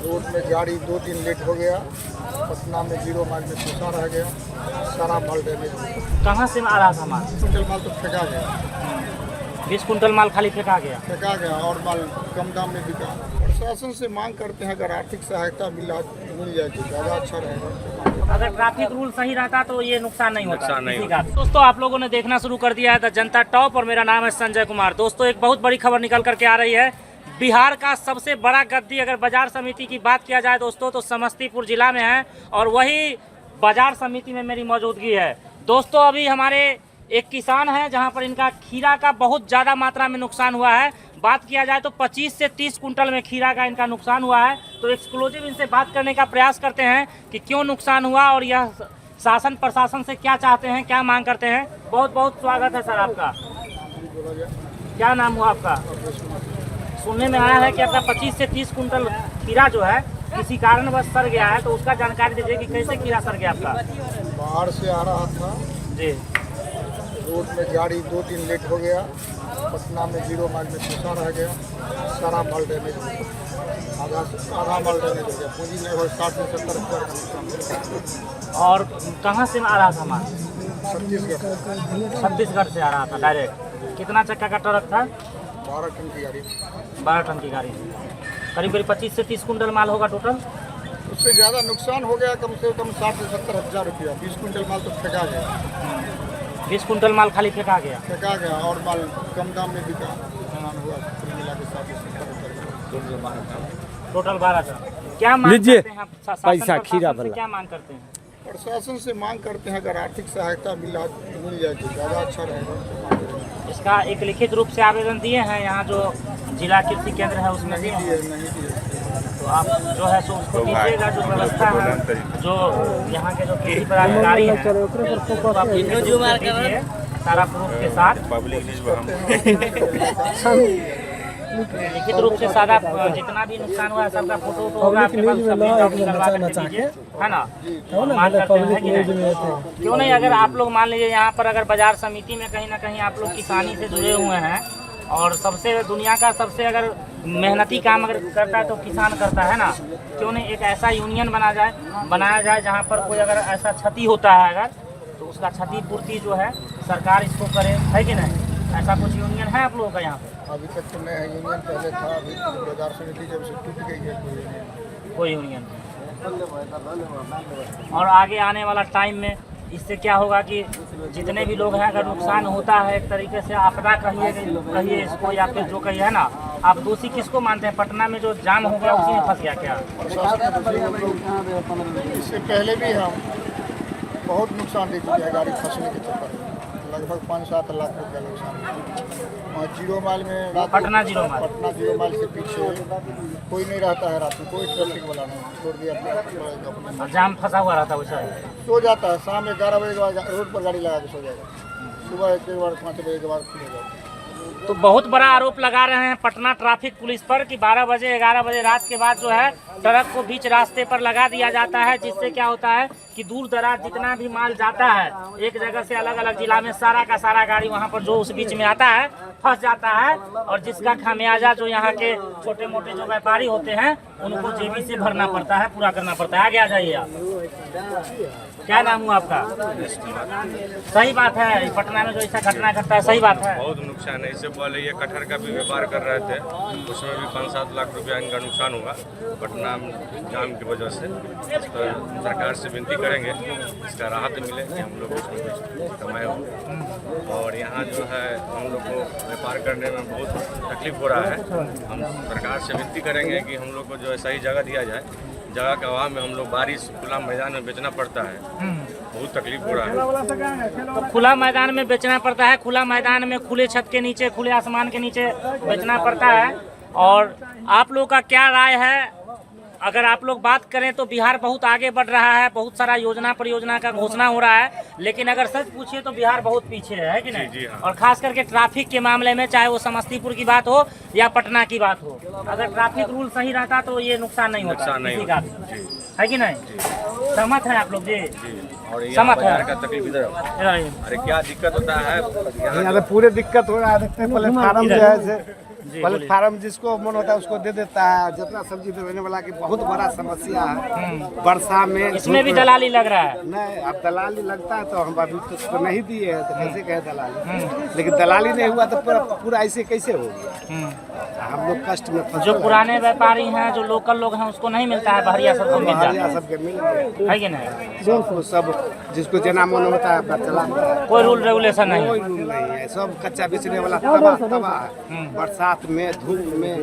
Road में गाड़ी 2 दिन लेट हो गया। पटना में 0 माइल में फंसा रह गया। सारा माल डैमेज हो गया। कहाँ से आ रहा था माल? 20 कुंटल माल तो फेंका गया। 20 कुंटल माल खाली फेंका गया। फेंका गया और माल कम दाम में बिका। प्रशासन से मांग करते हैं अगर आर्थिक सहायता मिल जाए तो ज़्यादा अच्छा रहेगा। अगर ट्रैफिक रूल सही रहता तो ये नुकसान नहीं होता। दोस्तों आप लोगों ने देखना शुरू कर दिया है द जनता टॉप और मेरा नाम है संजय कुमार। दोस्तों एक बहुत बड़ी खबर निकल करके आ रही है। बिहार का सबसे बड़ा गद्दी अगर बाजार समिति की बात किया जाए दोस्तों तो समस्तीपुर जिला में है और वही बाजार समिति में मेरी मौजूदगी है। दोस्तों अभी हमारे एक किसान है जहां पर इनका खीरा का बहुत ज़्यादा मात्रा में नुकसान हुआ है। बात किया जाए तो 25 से 30 कुंटल में खीरा का इनका नुकसान हुआ है। तो एक्सक्लूसिव इनसे बात करने का प्रयास करते हैं कि क्यों नुकसान हुआ और यह शासन प्रशासन से क्या चाहते हैं, क्या मांग करते हैं। बहुत बहुत स्वागत है सर आपका। क्या नाम हुआ आपका? सुनने में आया है कि आपका 25 से 30 कुंटल खीरा जो है किसी कारणवश सड़ गया है, तो उसका जानकारी दीजिए कि कैसे खीरा सड़ गया आपका? बाहर से आ रहा था जी। रोड में गाड़ी 2 दिन लेट हो गया। पटना में 0 माइल में फंसा रह गया। सारा माल डैमेज हो गया। आधा माल डैमेज हो गया। पूंजी लगभग 60 से 70 हज़ार का नुकसान। और कहाँ से आ रहा था माल? छत्तीसगढ़। छत्तीसगढ़ से आ रहा था डायरेक्ट। कितना चक्का का ट्रक था? 12 टन की गाड़ी। 12 टन की गाड़ी। करीब करीब 25 से 30 कुंटल माल होगा टोटल। उससे ज़्यादा नुकसान हो गया, कम से कम 60 से 70 हज़ार रुपया। 20 कुंटल माल तो फेंका गया। 20 कुंटल माल खाली फेंका गया और माल कम दाम में बिका। हुआ मिला के 60 से 70 हज़ार। Total 12 ton. क्या मांग करते हैं आप? पैसा खीरा से क्या मांग करते हैं? प्रशासन से मांग करते हैं अगर आर्थिक सहायता मिल जाए तो ज़्यादा अच्छा रहेगा। इसका एक लिखित रूप से आवेदन दिए हैं यहाँ जो जिला कृषि केंद्र है उसमें दिए हैं? नहीं दिए। तो आप जो है सो उसको दीजिएगा, जो व्यवस्था है जो यहाँ के जो कृषि पदाधिकारी हैं तो आप दीजिए सारा प्रूफ के साथ लिखित रूप से सारा जितना भी नुकसान हुआ है सबका फोटो होगा आपके पास, है ना? मांग करते हैं कि नहीं? क्यों नहीं, अगर आप लोग मान लीजिए यहाँ पर अगर बाजार समिति में कहीं ना कहीं आप लोग किसानी से जुड़े हुए हैं और सबसे दुनिया का सबसे अगर मेहनती काम अगर करता है तो किसान करता है ना, क्यों नहीं एक ऐसा यूनियन बनाया जाए जहाँ पर कोई अगर ऐसा क्षति होता है अगर तो उसका क्षतिपूर्ति जो है सरकार इसको करे, है कि नहीं? ऐसा कुछ यूनियन है आप लोगों का यहाँ पे? अभी तक तो नहीं है यूनियन, पहले था। अभी बाजार समिति जब से टूट गई है कोई यूनियन। और आगे आने वाला टाइम में इससे क्या होगा कि जितने भी लोग हैं अगर नुकसान होता है एक तरीके से आपदा कहिए इसको या फिर जो कहिए है ना, आप दोषी किसको मानते हैं? पटना में जो जाम हो गया उसी में फंस गया क्या? इससे पहले भी हम बहुत नुकसान दे चुके हैं गाड़ी फंसने के चक्कर में। लगभग 5-7 लाख रुपया नुकसान। और 0 माइल में पटना 0 माइल से पीछे कोई नहीं रहता है। रात में कोई ट्रैफिक वाला नहीं, छोड़ दिया अपना जाम फंसा हुआ रहता वैसा सो जाता है। शाम में 11 बजे के बाद रोड पर गाड़ी लगा के सो जाएगा। सुबह 1 बार 5 बजे के बाद खुलेगा। तो बहुत बड़ा आरोप लगा रहे हैं पटना ट्रैफिक पुलिस पर कि 12 बजे 11 बजे रात के बाद जो है ट्रक को बीच रास्ते पर लगा दिया जाता है, जिससे क्या होता है कि दूर दराज जितना भी माल जाता है एक जगह से अलग अलग जिला में सारा का सारा गाड़ी वहां पर जो उस बीच में आता है फंस जाता है और जिसका खामियाजा जो यहाँ के छोटे मोटे जो व्यापारी होते हैं उनको जेबी से भरना पड़ता है, पूरा करना पड़ता है। आगे आ जाइए आप। क्या नाम हुआ आपका? सही बात है, पटना में जो ऐसा घटना घटता है सही बात है। बहुत नुकसान है। इससे पहले ये कटहर का भी व्यापार कर रहे थे, उसमें भी 5-7 लाख रुपया इनका नुकसान हुआ पटना जाम की वजह से। तो सरकार से विनती करेंगे इसका राहत मिले कि हम लोग उसमें कुछ कमाए हो। और यहाँ जो है हम लोग को व्यापार करने में बहुत तकलीफ हो रहा है। हम सरकार से विनती करेंगे कि हम लोग को जो है सही जगह दिया जाए। जगह के अभाव में हम लोग बारिश खुला मैदान में बेचना पड़ता है, बहुत तकलीफ हो रहा है। तो खुला मैदान में बेचना पड़ता है, खुला मैदान में खुले छत के नीचे खुले आसमान के नीचे बेचना पड़ता है। और आप लोग का क्या राय है? अगर आप लोग बात करें तो बिहार बहुत आगे बढ़ रहा है, बहुत सारा योजना परियोजना का घोषणा हो रहा है, लेकिन अगर सच पूछिए तो बिहार बहुत पीछे है कि नहीं? जी हाँ। और खास करके ट्रैफिक के मामले में, चाहे वो समस्तीपुर की बात हो या पटना की बात हो, अगर ट्रैफिक रूल सही रहता तो ये नुकसान नहीं होता है कि नहीं? सहमत है आप लोग? जी और सहमत है। का तकलीफ इधर। अरे क्या दिक्कत होता है यहाँ पूरे दिक्कत हो रहा है। देखते हैं प्लेटफार्म जो है प्लेटफार्म जिसको मन होता है उसको दे देता है। जितना सब्जी देने वाला की बहुत बड़ा समस्या है वर्षा में। इसमें भी दलाली लग रहा है। नहीं, अब दलाली लगता है तो हम अभी तो उसको नहीं दिए हैं, तो कैसे कहे दलाली। लेकिन दलाली नहीं हुआ तो पूरा ऐसे कैसे हो गया। हम लोग कष्ट में फंसे। जो पुराने व्यापारी हैं, जो लोकल लोग हैं, उसको नहीं मिलता है, बहरिया सबको मिल जाता है। सबके मिल गए है कि नहीं? सबको सब जिसको जना मन होता है अपना चलाता है। कोई रूल रेगुलेशन नहीं कोई है। रूल नहीं है, सब कच्चा बेचने वाला तबाह है। बरसात में धूप में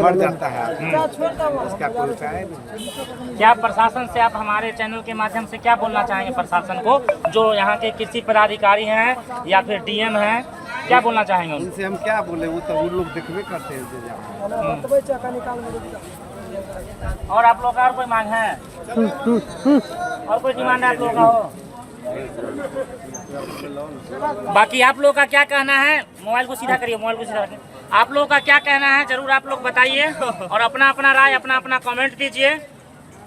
मर जाता है, इसका कोई उपाय नहीं। क्या प्रशासन से आप हमारे चैनल के माध्यम से क्या बोलना चाहेंगे प्रशासन को, जो यहाँ के कृषि पदाधिकारी हैं या फिर डीएम हैं, क्या बोलना चाहेंगे उनसे? उनसे हम क्या बोले, वो तो वो लोग देखबे करते हैं। और आप लोग का और कोई मांग है? और कोई डिमांड आप लोगों का हो? बाकी आप लोगों का क्या कहना है? मोबाइल को सीधा करिए, मोबाइल को सीधा रखिए। आप लोगों का क्या कहना है जरूर आप लोग बताइए, और अपना अपना राय, अपना अपना कमेंट दीजिए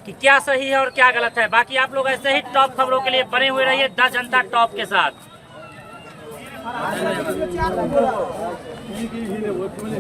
कि क्या सही है और क्या गलत है। बाकी आप लोग ऐसे ही टॉप खबरों के लिए बने हुए रहिए द जनता टॉप के साथ।